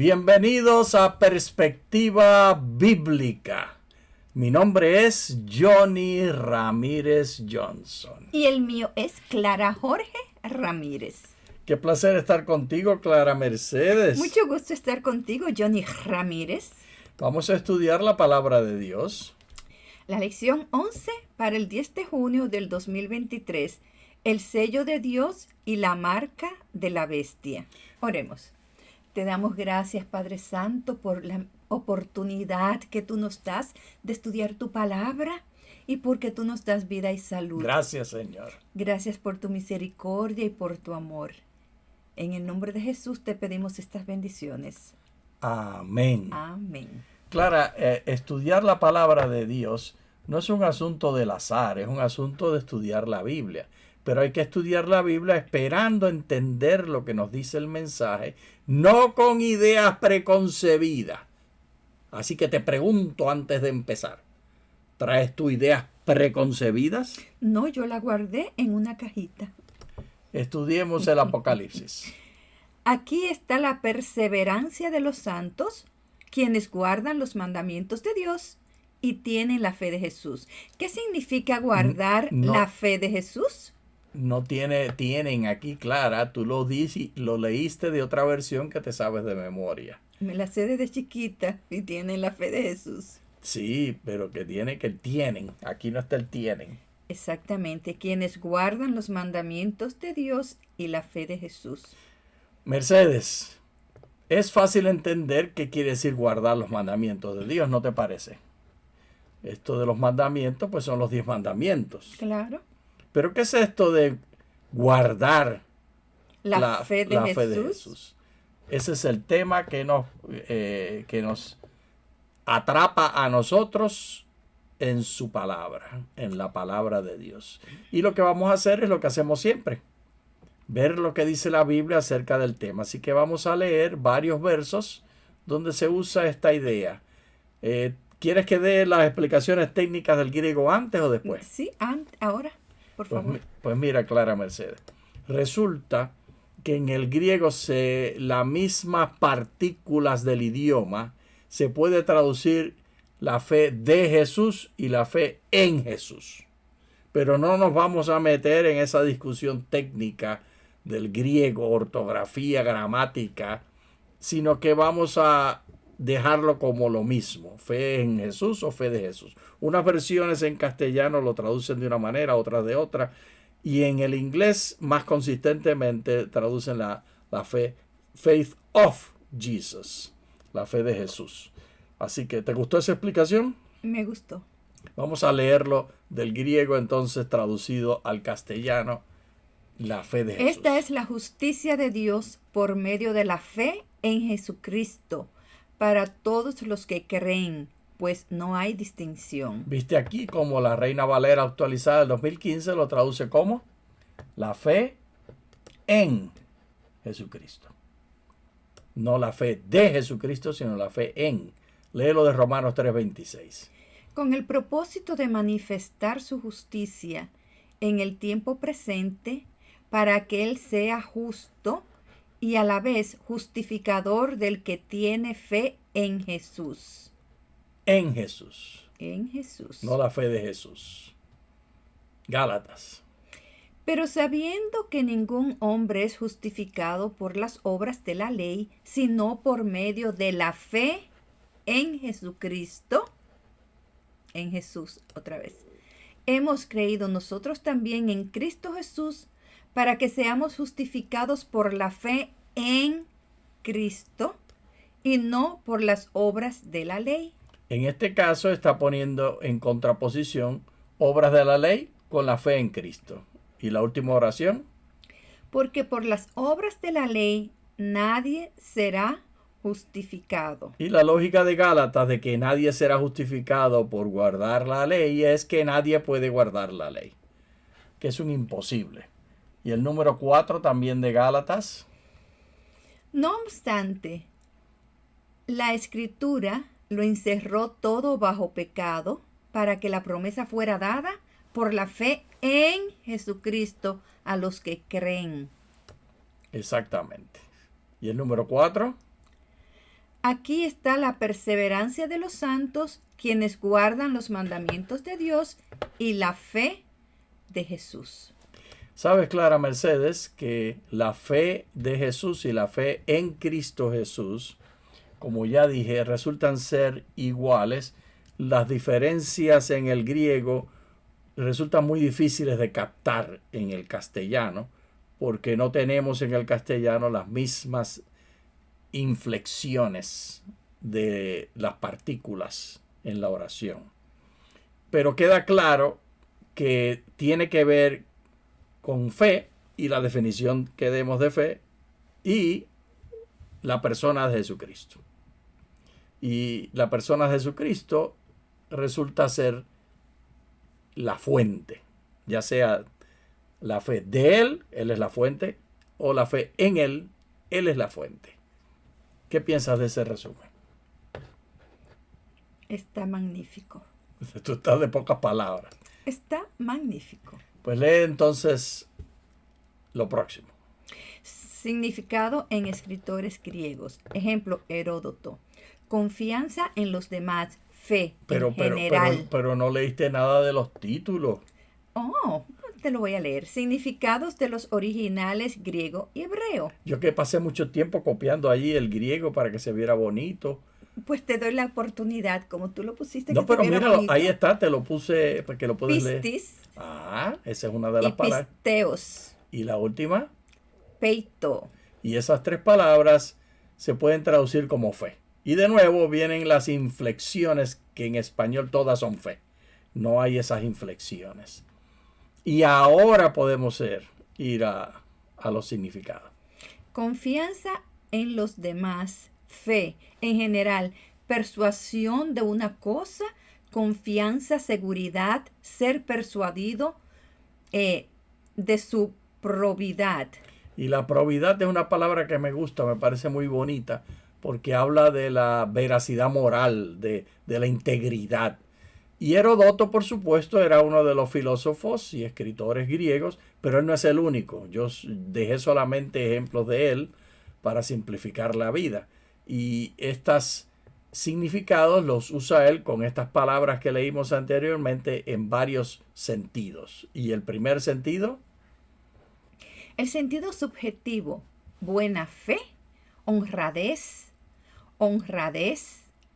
Bienvenidos a Perspectiva Bíblica. Mi nombre es Johnny Ramírez Johnson. Y el mío es Clara Jorge Ramírez. Qué placer estar contigo, Clara Mercedes. Mucho gusto estar contigo, Johnny Ramírez. Vamos a estudiar la palabra de Dios. La lección 11 para el 10 de junio del 2023. El sello de Dios y la marca de la bestia. Oremos. Te damos gracias, Padre Santo, por la oportunidad que tú nos das de estudiar tu palabra y porque tú nos das vida y salud. Gracias, Señor. Gracias por tu misericordia y por tu amor. En el nombre de Jesús te pedimos estas bendiciones. Amén. Amén. Clara, estudiar la palabra de Dios no es un asunto del azar, es un asunto de estudiar la Biblia. Pero hay que estudiar la Biblia esperando entender lo que nos dice el mensaje, no con ideas preconcebidas. Así que te pregunto antes de empezar, ¿traes tus ideas preconcebidas? No, yo la guardé en una cajita. Estudiemos el Apocalipsis. Aquí está la perseverancia de los santos, quienes guardan los mandamientos de Dios y tienen la fe de Jesús. ¿Qué significa guardar la fe de Jesús? No tienen aquí, Clara, tú lo leíste de otra versión que te sabes de memoria. Me la sé desde chiquita y tienen la fe de Jesús. Sí, pero que tienen. Aquí no está el tienen. Exactamente, quienes guardan los mandamientos de Dios y la fe de Jesús. Mercedes, es fácil entender qué quiere decir guardar los mandamientos de Dios, ¿no te parece? Esto de los mandamientos, pues son los 10 mandamientos. Claro. Pero ¿qué es esto de guardar la fe de Jesús? Ese es el tema que nos atrapa a nosotros en su palabra, en la palabra de Dios. Y lo que vamos a hacer es lo que hacemos siempre, ver lo que dice la Biblia acerca del tema. Así que vamos a leer varios versos donde se usa esta idea. ¿Quieres que dé las explicaciones técnicas del griego antes o después? Sí, ahora. Por favor. Pues mira, Clara Mercedes, resulta que en el griego las mismas partículas del idioma se puede traducir la fe de Jesús y la fe en Jesús. Pero no nos vamos a meter en esa discusión técnica del griego, ortografía, gramática, sino que vamos a dejarlo como lo mismo, fe en Jesús o fe de Jesús. Unas versiones en castellano lo traducen de una manera, otras de otra, y en el inglés más consistentemente traducen la fe, faith of Jesus, la fe de Jesús. Así que, ¿te gustó esa explicación? Me gustó. Vamos a leerlo del griego entonces traducido al castellano, la fe de Jesús. Esta es la justicia de Dios por medio de la fe en Jesucristo, para todos los que creen, pues no hay distinción. ¿Viste aquí como la Reina Valera actualizada del 2015 lo traduce como? La fe en Jesucristo. No la fe de Jesucristo, sino la fe en. Léelo de Romanos 3:26. Con el propósito de manifestar su justicia en el tiempo presente, para que Él sea justo y a la vez justificador del que tiene fe en Jesús. En Jesús. En Jesús. No la fe de Jesús. Gálatas. Pero sabiendo que ningún hombre es justificado por las obras de la ley, sino por medio de la fe en Jesucristo, en Jesús otra vez, hemos creído nosotros también en Cristo Jesús, para que seamos justificados por la fe en Cristo y no por las obras de la ley. En este caso está poniendo en contraposición obras de la ley con la fe en Cristo. ¿Y la última oración? Porque por las obras de la ley nadie será justificado. Y la lógica de Gálatas de que nadie será justificado por guardar la ley es que nadie puede guardar la ley, que es un imposible. Y el número 4 también de Gálatas. No obstante, la Escritura lo encerró todo bajo pecado para que la promesa fuera dada por la fe en Jesucristo a los que creen. Exactamente. ¿Y el número 4? Aquí está la perseverancia de los santos, quienes guardan los mandamientos de Dios y la fe de Jesús. Sabes, Clara Mercedes, que la fe de Jesús y la fe en Cristo Jesús, como ya dije, resultan ser iguales. Las diferencias en el griego resultan muy difíciles de captar en el castellano, porque no tenemos en el castellano las mismas inflexiones de las partículas en la oración. Pero queda claro que tiene que ver con fe y la definición que demos de fe y la persona de Jesucristo. Y la persona de Jesucristo resulta ser la fuente, ya sea la fe de Él es la fuente, o la fe en Él es la fuente. ¿Qué piensas de ese resumen? Está magnífico. Tú estás de pocas palabras. Está magnífico. Pues lee entonces lo próximo. Significado en escritores griegos. Ejemplo, Heródoto. Confianza en los demás. Fe en general. Pero no leíste nada de los títulos. Oh, te lo voy a leer. Significados de los originales griego y hebreo. Yo que pasé mucho tiempo copiando allí el griego para que se viera bonito. Pues te doy la oportunidad, como tú lo pusiste. No, pero míralo, ahí está, te lo puse para que lo puedas leer. Pistis. Ah, esa es una de las palabras. Pisteos. ¿Y la última? Peito. Y esas tres palabras se pueden traducir como fe. Y de nuevo vienen las inflexiones, que en español todas son fe. No hay esas inflexiones. Y ahora podemos ir a los significados. Confianza en los demás. Fe en general. Persuasión de una cosa. Confianza, seguridad. Ser persuadido de su probidad. Y la probidad es una palabra que me gusta, me parece muy bonita, porque habla de la veracidad moral, de la integridad. Y Heródoto, por supuesto, era uno de los filósofos y escritores griegos, pero él no es el único. Yo dejé solamente ejemplos de él para simplificar la vida. Y estos significados los usa él con estas palabras que leímos anteriormente en varios sentidos. ¿Y el primer sentido? El sentido subjetivo, buena fe, honradez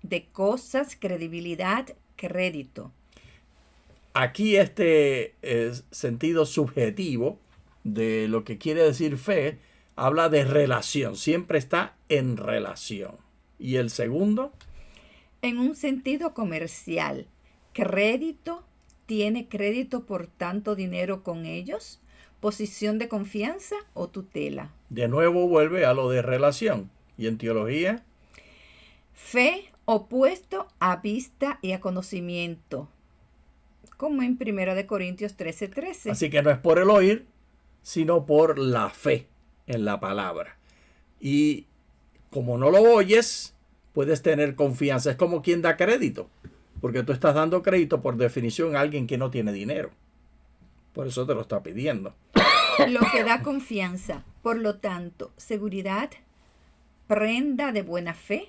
de cosas, credibilidad, crédito. Aquí este sentido subjetivo de lo que quiere decir fe habla de relación, siempre está en relación. ¿Y el segundo? En un sentido comercial, crédito, tiene crédito por tanto dinero con ellos, posición de confianza o tutela. De nuevo vuelve a lo de relación. ¿Y en teología? Fe opuesto a vista y a conocimiento, como en 1 Corintios 13:13. Así que no es por el oír, sino por la fe en la palabra. Y como no lo oyes, puedes tener confianza. Es como quien da crédito, porque tú estás dando crédito por definición a alguien que no tiene dinero. Por eso te lo está pidiendo. Lo que da confianza. Por lo tanto, seguridad, prenda de buena fe,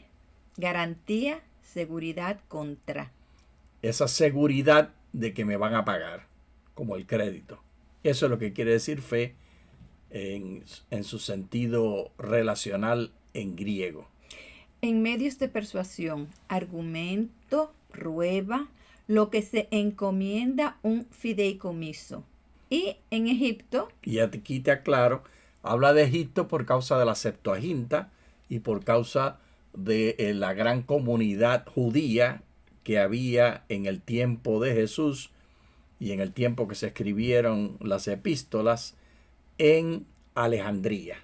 garantía, seguridad contra. Esa seguridad de que me van a pagar, como el crédito. Eso es lo que quiere decir fe en su sentido relacional en griego. En medios de persuasión, argumento, prueba, lo que se encomienda un fideicomiso. Y en Egipto. Y aquí te aclaro, habla de Egipto por causa de la Septuaginta y por causa de la gran comunidad judía que había en el tiempo de Jesús y en el tiempo que se escribieron las epístolas en Alejandría.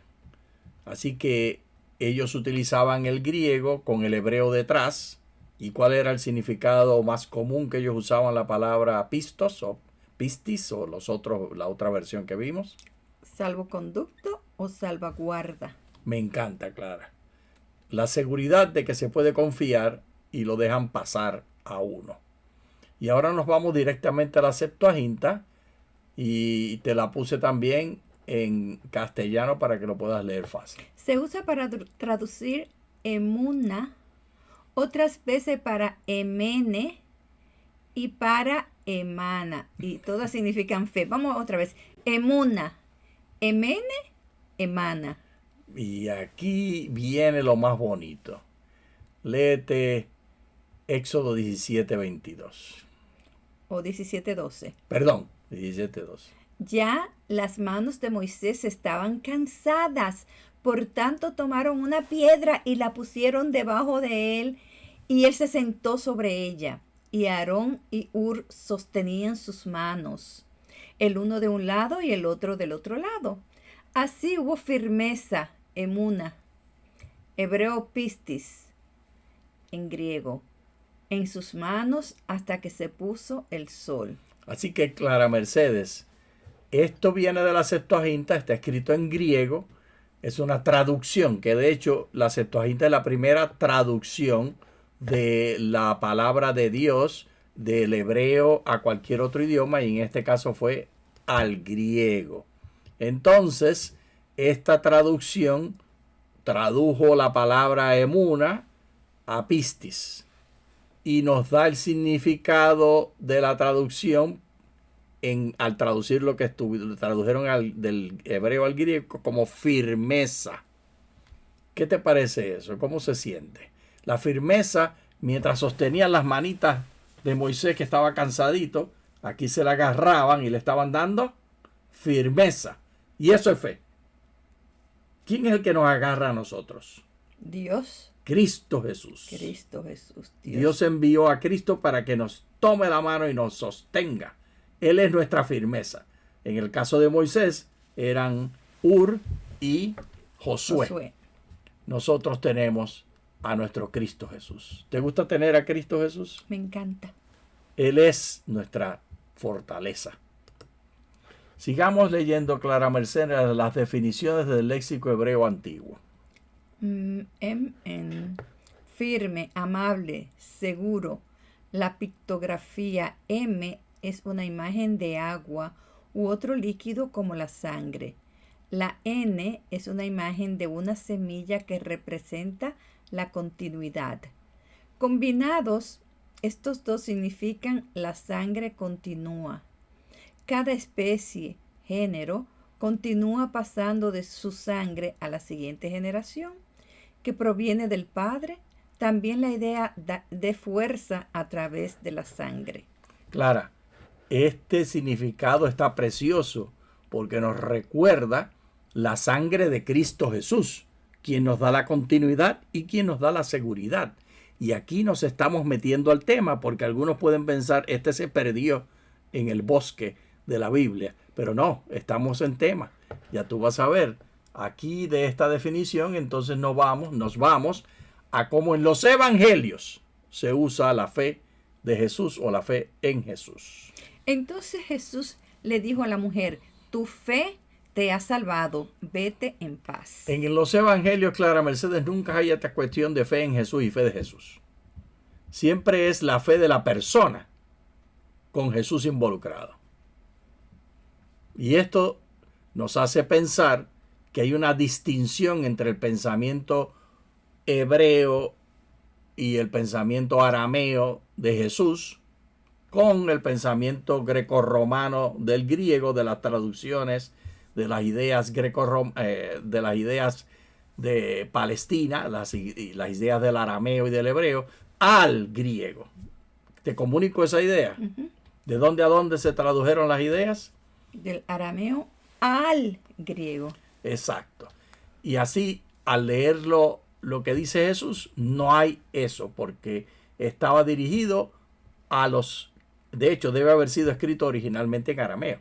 Así que ellos utilizaban el griego con el hebreo detrás. ¿Y cuál era el significado más común que ellos usaban la palabra pistos o pistis o la otra versión que vimos? Salvoconducto o salvaguarda. Me encanta, Clara. La seguridad de que se puede confiar y lo dejan pasar a uno. Y ahora nos vamos directamente a la Septuaginta y te la puse también en castellano para que lo puedas leer fácil. Se usa para traducir emuna otras veces para emene y para emana. Y todas significan fe. Vamos otra vez. Emuna, emene, emana. Y aquí viene lo más bonito. Léete Éxodo 17:22. O 17:12. Perdón, 17:12. Ya las manos de Moisés estaban cansadas, por tanto tomaron una piedra y la pusieron debajo de él, y él se sentó sobre ella. Y Aarón y Hur sostenían sus manos, el uno de un lado y el otro del otro lado. Así hubo firmeza, emuna, hebreo pistis, en griego, en sus manos hasta que se puso el sol. Así que, Clara Mercedes, esto viene de la Septuaginta, está escrito en griego, es una traducción, que de hecho la Septuaginta es la primera traducción de la palabra de Dios del hebreo a cualquier otro idioma, y en este caso fue al griego. Entonces, esta traducción tradujo la palabra emuna a pistis y nos da el significado de la traducción al traducir lo que tradujeron del hebreo al griego como firmeza. ¿Qué te parece eso? ¿Cómo se siente? La firmeza, mientras sostenían las manitas de Moisés, que estaba cansadito, aquí se la agarraban y le estaban dando firmeza. Y eso es fe. ¿Quién es el que nos agarra a nosotros? Dios. Cristo Jesús. Cristo Jesús. Dios envió a Cristo para que nos tome la mano y nos sostenga. Él es nuestra firmeza. En el caso de Moisés eran Hur y Josué. Nosotros tenemos a nuestro Cristo Jesús. ¿Te gusta tener a Cristo Jesús? Me encanta. Él es nuestra fortaleza. Sigamos leyendo, Clara Mercedes, las definiciones del léxico hebreo antiguo. Firme, amable, seguro. La pictografía M es una imagen de agua u otro líquido como la sangre. La N es una imagen de una semilla que representa la continuidad. Combinados, estos dos significan la sangre continúa. Cada especie, género, continúa pasando de su sangre a la siguiente generación, que proviene del Padre. También la idea de fuerza a través de la sangre. Clara, este significado está precioso porque nos recuerda la sangre de Cristo Jesús, quien nos da la continuidad y quien nos da la seguridad. Y aquí nos estamos metiendo al tema porque algunos pueden pensar, este se perdió en el bosque de la Biblia. Pero no, estamos en tema. Ya tú vas a ver, aquí de esta definición, entonces nos vamos a cómo en los evangelios se usa la fe de Jesús o la fe en Jesús. Entonces Jesús le dijo a la mujer, tu fe te ha salvado, vete en paz. En los evangelios, Clara Mercedes, nunca hay esta cuestión de fe en Jesús y fe de Jesús. Siempre es la fe de la persona con Jesús involucrado. Y esto nos hace pensar que hay una distinción entre el pensamiento hebreo y el pensamiento arameo de Jesús con el pensamiento grecorromano del griego, de las traducciones de las ideas de las ideas de Palestina, las ideas del arameo y del hebreo al griego. ¿Te comunico esa idea? ¿De dónde a dónde se tradujeron las ideas? Del arameo al griego. Exacto. Y así, al leerlo, lo que dice Jesús, no hay eso, porque estaba dirigido a los... De hecho, debe haber sido escrito originalmente en arameo.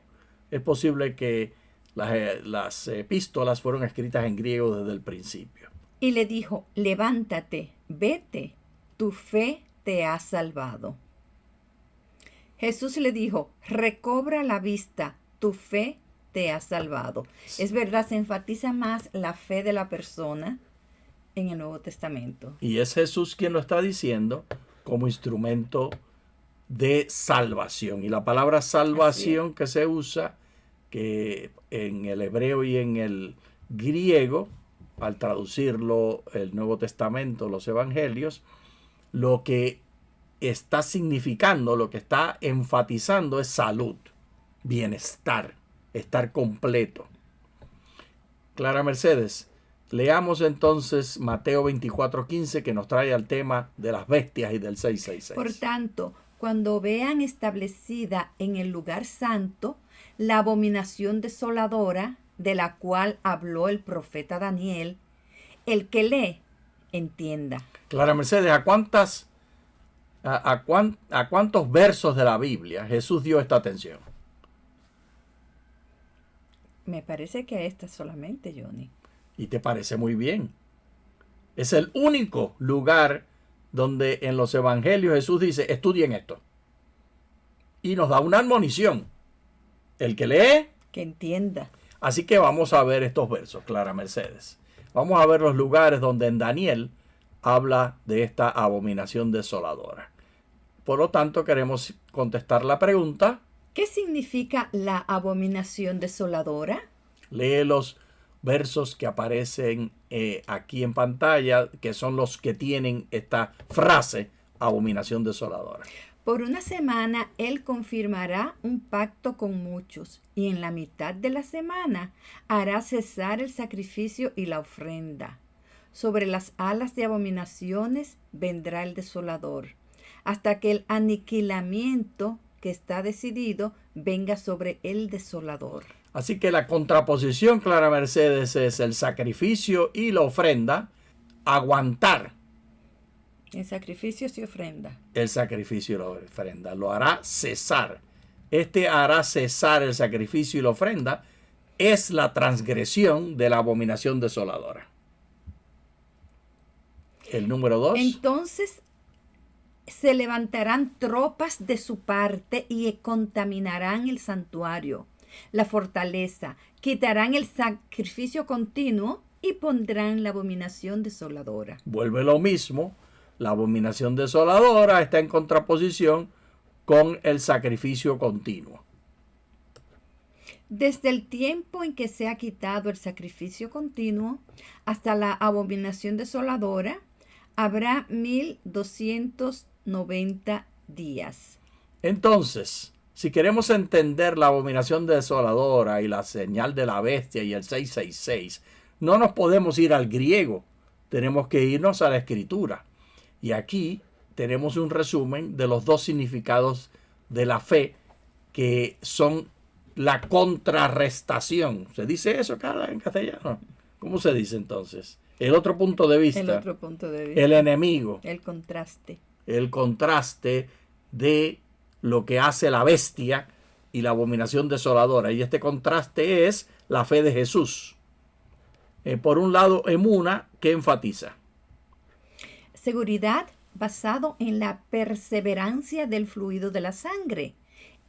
Es posible que las epístolas fueron escritas en griego desde el principio. Y le dijo, levántate, vete, tu fe te ha salvado. Jesús le dijo, recobra la vista, tu fe te ha salvado. Es verdad, se enfatiza más la fe de la persona en el Nuevo Testamento. Y es Jesús quien lo está diciendo como instrumento de salvación. Y la palabra salvación que se usa, que en el hebreo y en el griego, al traducirlo el Nuevo Testamento, los evangelios, lo que está significando, lo que está enfatizando es salud, bienestar, estar completo. Clara Mercedes, leamos entonces Mateo 24:15, que nos trae al tema de las bestias y del 666. Por tanto, cuando vean establecida en el lugar santo la abominación desoladora de la cual habló el profeta Daniel, el que lee, entienda. Clara Mercedes, ¿a cuántos versos de la Biblia Jesús dio esta atención? Me parece que esta solamente, Johnny. Y te parece muy bien. Es el único lugar donde en los evangelios Jesús dice, estudien esto. Y nos da una admonición. El que lee, que entienda. Así que vamos a ver estos versos, Clara Mercedes. Vamos a ver los lugares donde en Daniel habla de esta abominación desoladora. Por lo tanto, queremos contestar la pregunta. ¿Qué significa la abominación desoladora? Lee los versos que aparecen aquí en pantalla, que son los que tienen esta frase, abominación desoladora. Por una semana él confirmará un pacto con muchos, y en la mitad de la semana hará cesar el sacrificio y la ofrenda. Sobre las alas de abominaciones vendrá el desolador, hasta que el aniquilamiento que está decidido venga sobre el desolador. Así que la contraposición, Clara Mercedes, es el sacrificio y la ofrenda, aguantar. En sacrificios y ofrenda. El sacrificio y la ofrenda. Lo hará cesar. Este hará cesar el sacrificio y la ofrenda es la transgresión de la abominación desoladora. El número 2. Entonces se levantarán tropas de su parte y contaminarán el santuario, la fortaleza, quitarán el sacrificio continuo y pondrán la abominación desoladora. Vuelve lo mismo. La abominación desoladora está en contraposición con el sacrificio continuo. Desde el tiempo en que se ha quitado el sacrificio continuo hasta la abominación desoladora, habrá 1290 días. Entonces, si queremos entender la abominación desoladora y la señal de la bestia y el 666, no nos podemos ir al griego, tenemos que irnos a la escritura. Y aquí tenemos un resumen de los dos significados de la fe, que son la contrarrestación. ¿Se dice eso, Carla, en castellano? ¿Cómo se dice entonces? El otro punto de vista. El otro punto de vista. El enemigo. El contraste. El contraste de lo que hace la bestia y la abominación desoladora. Y este contraste es la fe de Jesús. Por un lado, emuna, que enfatiza. Seguridad basado en la perseverancia del fluido de la sangre,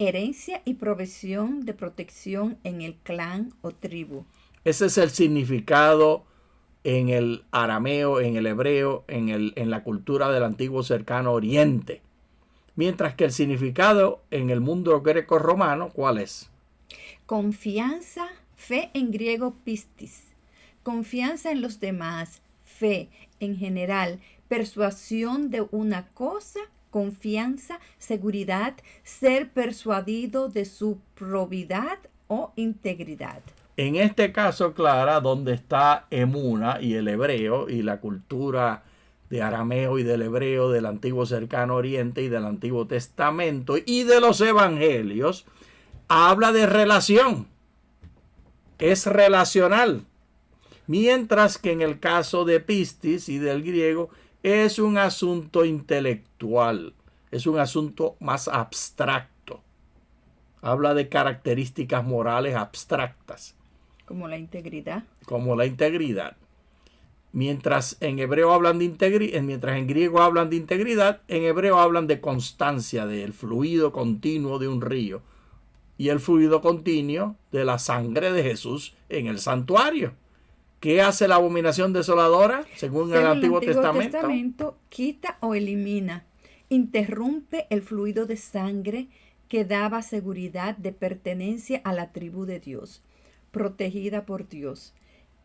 herencia y provisión de protección en el clan o tribu. Ese es el significado en el arameo, en el hebreo, en la cultura del antiguo cercano oriente. Mientras que el significado en el mundo greco-romano, ¿cuál es? Confianza, fe en griego pistis. Confianza en los demás, fe en general, persuasión de una cosa, confianza, seguridad, ser persuadido de su probidad o integridad. En este caso, Clara, donde está emuna y el hebreo y la cultura de arameo y del hebreo del antiguo cercano oriente y del Antiguo Testamento y de los evangelios, habla de relación. Es relacional. Mientras que en el caso de pistis y del griego es un asunto intelectual, es un asunto más abstracto. Habla de características morales abstractas. Como la integridad. Como la integridad. Mientras en hebreo hablan de integridad, mientras en griego hablan de integridad, en hebreo hablan de constancia, del fluido continuo de un río. Y el fluido continuo de la sangre de Jesús en el santuario. ¿Qué hace la abominación desoladora? Según el Antiguo Testamento, quita o elimina, interrumpe el fluido de sangre que daba seguridad de pertenencia a la tribu de Dios, protegida por Dios.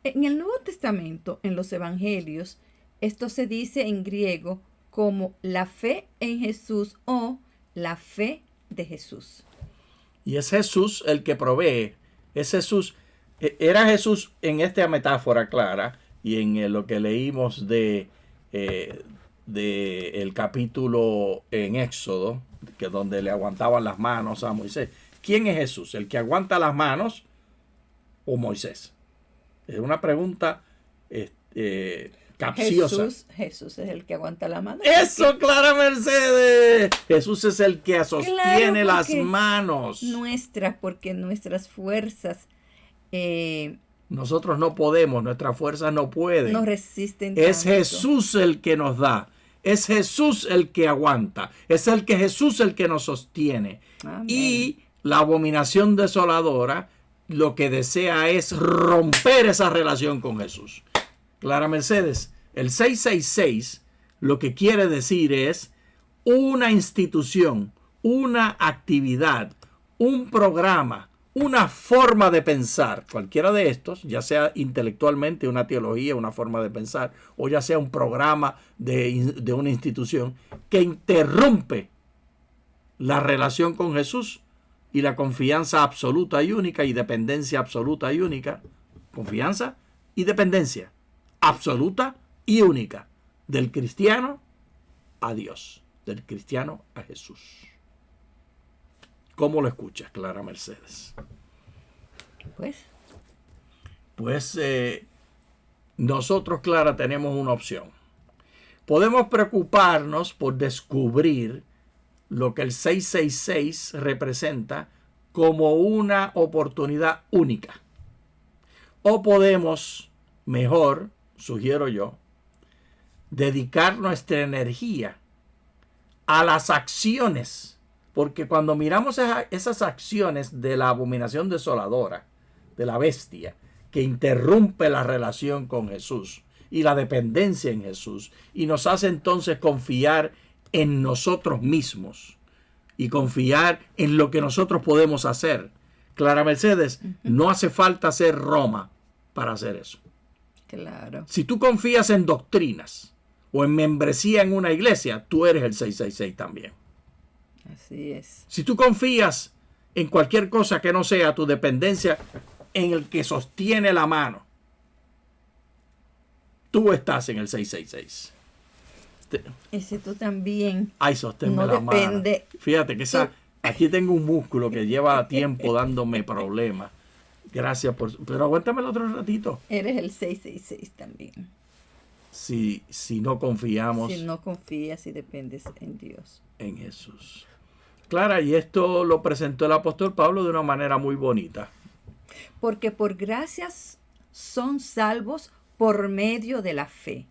En el Nuevo Testamento, en los Evangelios, esto se dice en griego como la fe en Jesús o la fe de Jesús. Y es Jesús el que provee. Es Jesús. Era Jesús en esta metáfora clara y en lo que leímos de el capítulo en Éxodo, que donde le aguantaban las manos a Moisés. ¿Quién es Jesús? ¿El que aguanta las manos o Moisés? Es una pregunta capciosa. Jesús es el que aguanta la mano. ¡Eso, Clara Mercedes! Jesús es el que sostiene las manos. Porque nuestras fuerzas nosotros no podemos, nuestras fuerzas no pueden. no resisten Es tanto. Jesús el que nos da. Es Jesús el que aguanta. Es Jesús el que nos sostiene. Amén. Y la abominación desoladora lo que desea es romper esa relación con Jesús. Clara Mercedes, el 666 lo que quiere decir es una institución, una actividad, un programa, una forma de pensar, cualquiera de estos, ya sea intelectualmente una teología, una forma de pensar, o ya sea un programa de una institución que interrumpe la relación con Jesús y la confianza absoluta y única y dependencia absoluta y única, confianza y dependencia absoluta y única del cristiano a Dios, del cristiano a Jesús. ¿Cómo lo escuchas, Clara Mercedes? Pues nosotros, Clara, tenemos una opción. Podemos preocuparnos por descubrir lo que el 666 representa como una oportunidad única. O podemos, mejor, sugiero yo, dedicar nuestra energía a las acciones. Porque cuando miramos esas acciones de la abominación desoladora, de la bestia, que interrumpe la relación con Jesús y la dependencia en Jesús, y nos hace entonces confiar en nosotros mismos y confiar en lo que nosotros podemos hacer. Clara Mercedes, no hace falta ser Roma para hacer eso. Claro. Si tú confías en doctrinas o en membresía en una iglesia, tú eres el 666 también. Así es. Si tú confías en cualquier cosa que no sea tu dependencia en el que sostiene la mano, tú estás en el 666. Y si tú también Ay, sosténme no la mano. depende. Fíjate que aquí tengo un músculo que lleva tiempo dándome problemas. Gracias por... Pero aguántamelo otro ratito. Eres el 666 también. Si no confiamos Si no confías y dependes en Dios. en Jesús. Clara, y esto lo presentó el apóstol Pablo de una manera muy bonita. Porque por gracias son salvos por medio de la fe.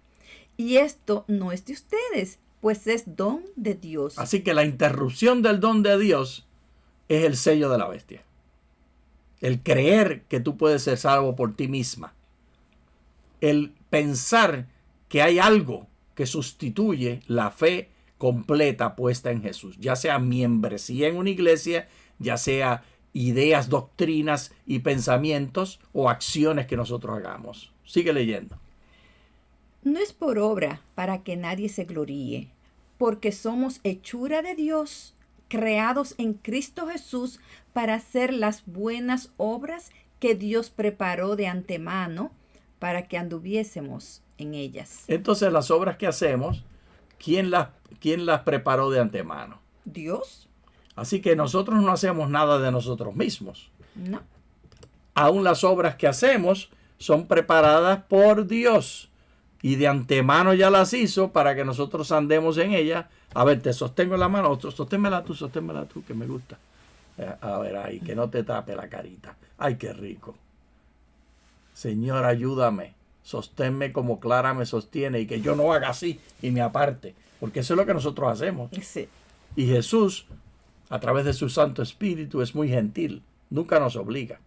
Y esto no es de ustedes, pues es don de Dios. Así que la interrupción del don de Dios es el sello de la bestia. El creer que tú puedes ser salvo por ti misma. El pensar que hay algo que sustituye la fe completa puesta en Jesús. Ya sea membresía en una iglesia, ya sea ideas, doctrinas y pensamientos o acciones que nosotros hagamos. Sigue leyendo. No es por obra para que nadie se gloríe, porque somos hechura de Dios, creados en Cristo Jesús para hacer las buenas obras que Dios preparó de antemano para que anduviésemos en ellas. Entonces las obras que hacemos, ¿quién las preparó de antemano? ¿Dios? Así que nosotros no hacemos nada de nosotros mismos. No. Aún las obras que hacemos son preparadas por Dios. Y de antemano ya las hizo para que nosotros andemos en ellas. A ver, te sostengo la mano. Sosténmela tú, que me gusta. A ver, ahí, que no te tape la carita. Ay, qué rico. Señor, ayúdame. Sosténme como Clara me sostiene y que yo no haga así y me aparte. Porque eso es lo que nosotros hacemos. Sí. Y Jesús, a través de su Santo Espíritu, es muy gentil. Nunca nos obliga.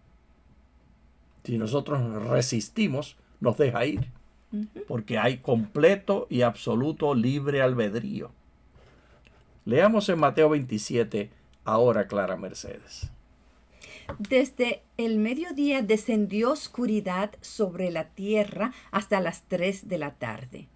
Si nosotros resistimos, nos deja ir. Porque hay completo y absoluto libre albedrío. Leamos en Mateo 27, ahora, Clara Mercedes. Desde el mediodía descendió oscuridad sobre la tierra hasta las 3 de la tarde.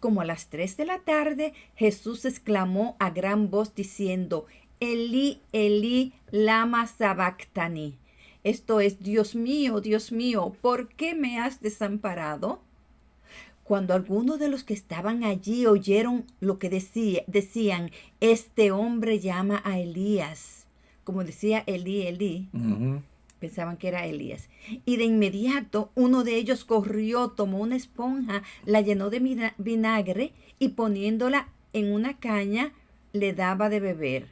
Como a las 3 de la tarde, Jesús exclamó a gran voz diciendo, Elí, Elí, lama sabactani. Esto es, Dios mío, ¿por qué me has desamparado? Cuando algunos de los que estaban allí oyeron lo que decían, este hombre llama a Elías. Como decía Elí, Elí, pensaban que era Elías. Y de inmediato uno de ellos corrió, tomó una esponja, la llenó de vinagre y poniéndola en una caña le daba de beber.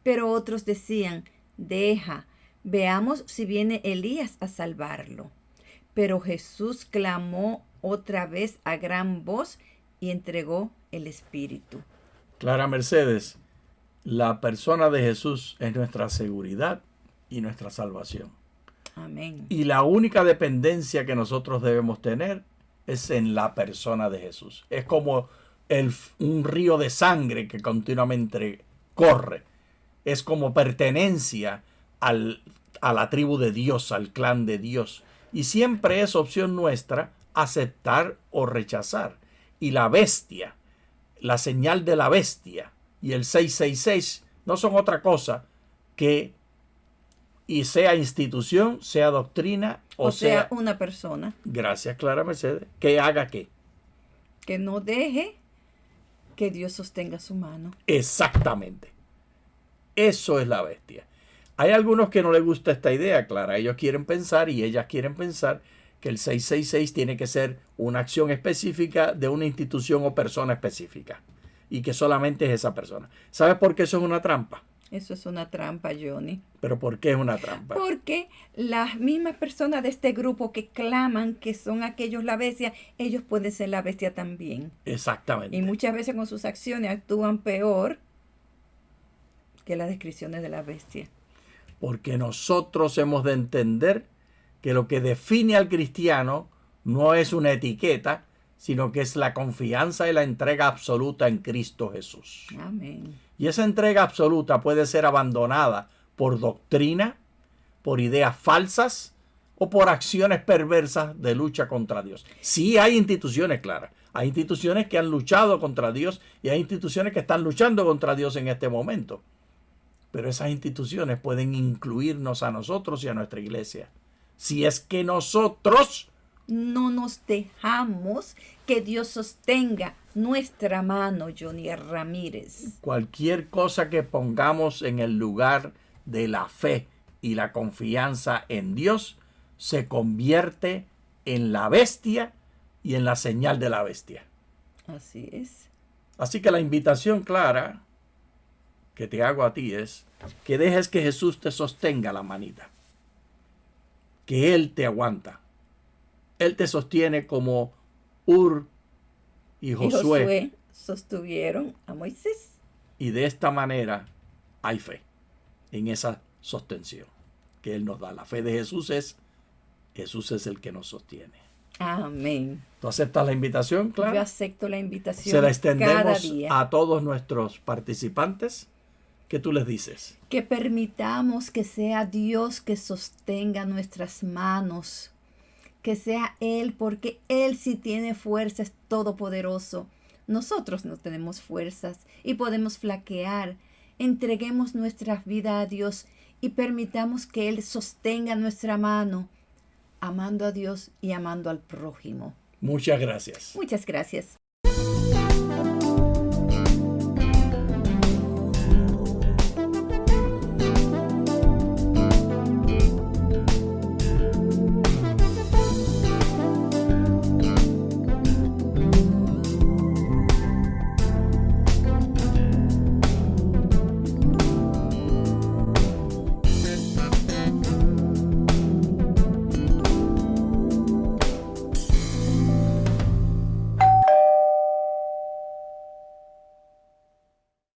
Pero otros decían, deja, veamos si viene Elías a salvarlo. Pero Jesús clamó otra vez a gran voz y entregó el Espíritu. Clara Mercedes, la persona de Jesús es nuestra seguridad y nuestra salvación. Amén. Y la única dependencia que nosotros debemos tener es en la persona de Jesús. Es como un río de sangre que continuamente corre. Es como pertenencia a la tribu de Dios, al clan de Dios. Y siempre es opción nuestra aceptar o rechazar. Y la bestia, la señal de la bestia y el 666 no son otra cosa que, y sea institución, sea doctrina o sea una persona. Gracias, Clara Mercedes. Que haga qué. Que no deje que Dios sostenga su mano. Exactamente. Eso es la bestia. Hay algunos que no les gusta esta idea, Clara. Ellos quieren pensar y ellas quieren pensar que el 666 tiene que ser una acción específica de una institución o persona específica. Y que solamente es esa persona. ¿Sabes por qué eso es una trampa? Eso es una trampa, Johnny. ¿Pero por qué es una trampa? Porque las mismas personas de este grupo que claman que son aquellos la bestia, ellos pueden ser la bestia también. Exactamente. Y muchas veces con sus acciones actúan peor que las descripciones de la bestia. Porque nosotros hemos de entender que lo que define al cristiano no es una etiqueta, sino que es la confianza y la entrega absoluta en Cristo Jesús. Amén. Y esa entrega absoluta puede ser abandonada por doctrina, por ideas falsas o por acciones perversas de lucha contra Dios. Sí hay instituciones, claras. Hay instituciones que han luchado contra Dios y hay instituciones que están luchando contra Dios en este momento. Pero esas instituciones pueden incluirnos a nosotros y a nuestra iglesia. Si es que nosotros no nos dejamos que Dios sostenga nuestra mano, Johnny Ramírez. Cualquier cosa que pongamos en el lugar de la fe y la confianza en Dios se convierte en la bestia y en la señal de la bestia. Así es. Así que la invitación clara que te hago a ti es que dejes que Jesús te sostenga la manita. Que Él te aguanta. Él te sostiene como Ur y Josué sostuvieron a Moisés. Y de esta manera hay fe en esa sostención que Él nos da. La fe de Jesús es el que nos sostiene. Amén. ¿Tú aceptas la invitación, Clara? Yo acepto la invitación. Se la extendemos cada día a todos nuestros participantes. ¿Qué tú les dices? Que permitamos que sea Dios que sostenga nuestras manos. Que sea Él, porque Él sí tiene fuerza, es todopoderoso. Nosotros no tenemos fuerzas y podemos flaquear. Entreguemos nuestra vida a Dios y permitamos que Él sostenga nuestra mano, amando a Dios y amando al prójimo. Muchas gracias. Muchas gracias.